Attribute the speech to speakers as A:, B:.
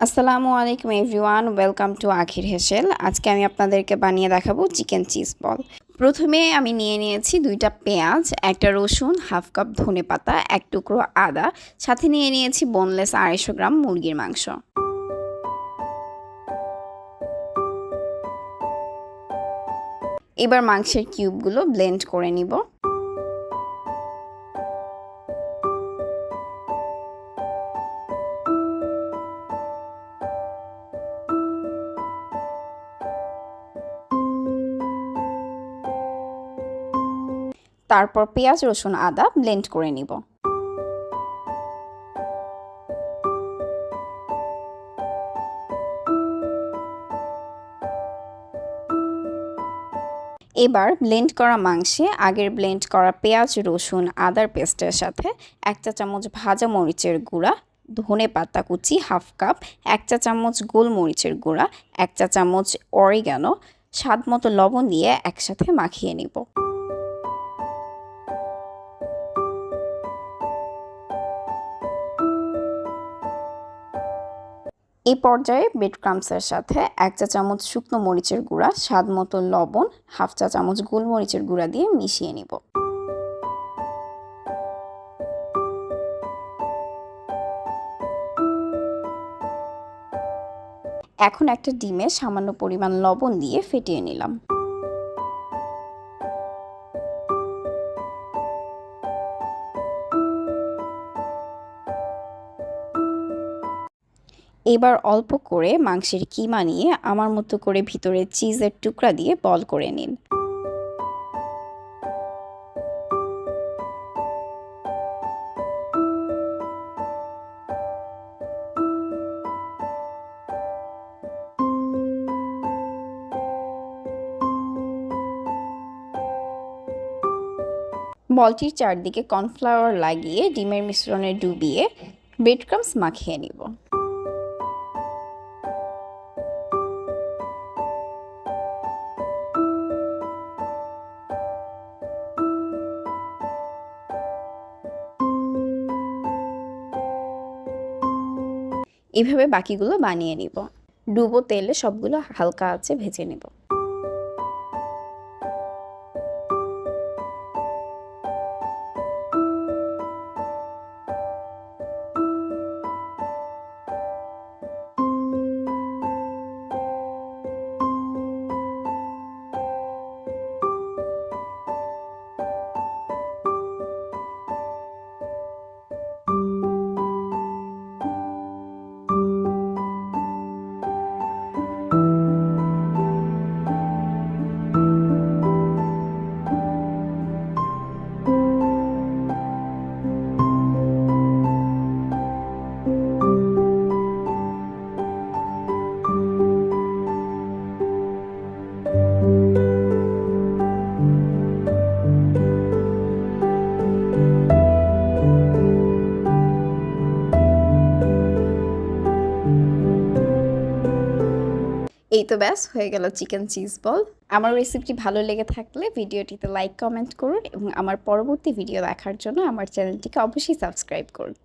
A: আসসালামু আলাইকুম everyone, welcome to আখির হেসেল। আজকে আমি আপনাদেরকে বানিয়ে দেখাবো চিকেন চিজ বল। প্রথমে আমি নিয়ে নিয়েছি 2টা পেঁয়াজ, একটা রসুন, হাফ কাপ ধনেপাতা, এক টুকরো আদা, সাথে নিয়ে নিয়েছি বোনলেস 250 গ্রাম মুরগির মাংস। এবার মাংসের কিউবগুলো ব্লেন্ড করে নিব। তারপর পেঁয়াজ, রসুন, আদা ব্লেন্ড করে নিব। এবার ব্লেন্ড করা মাংসে আগের ব্লেন্ড করা পেঁয়াজ, রসুন, আদার পেস্টের সাথে 1 চা চামচ ভাজা মরিচের গুঁড়া, ধনেপাতা কুচি হাফ কাপ, 1 চা চামচ গোলমরিচের গুঁড়া, 1 চা চামচ অরিগানো, স্বাদ মতো লবণ দিয়ে একসাথে মাখিয়ে নিব। এই পর্যায়ে ব্রেড ক্রাম্বসের সাথে 1 চা চামচ শুকনো মরিচের গুঁড়া, স্বাদ মতো লবণ, হাফ চা চামচ গোলমরিচের গুঁড়া দিয়ে মিশিয়ে নিব। এখন একটা ডিমে সামান্য পরিমাণ লবণ দিয়ে ফেটিয়ে নিলাম। এবার অল্প করে মাংসের কিমা নিয়ে আমার মতো করে ভিতরে চিজের টুকরা দিয়ে বল করে নিন। বলটির চারদিকে কর্নফ্লাওয়ার লাগিয়ে ডিমের মিশ্রণে ডুবিয়ে ব্রেড ক্রাম্বস মাখিয়ে নিব। এভাবে বাকিগুলো বানিয়ে নিব। ডুবো তেলে সবগুলো হালকা আঁচে ভেজে নেব। এই তো ব্যাস হয়ে গেল চিকেন চিজ বল। আমার রেসিপিটি ভালো লেগে থাকলে ভিডিওটিতে লাইক, কমেন্ট করুন এবং আমার পরবর্তী ভিডিও দেখার জন্য আমার চ্যানেলটিকে অবশ্যই সাবস্ক্রাইব করুন।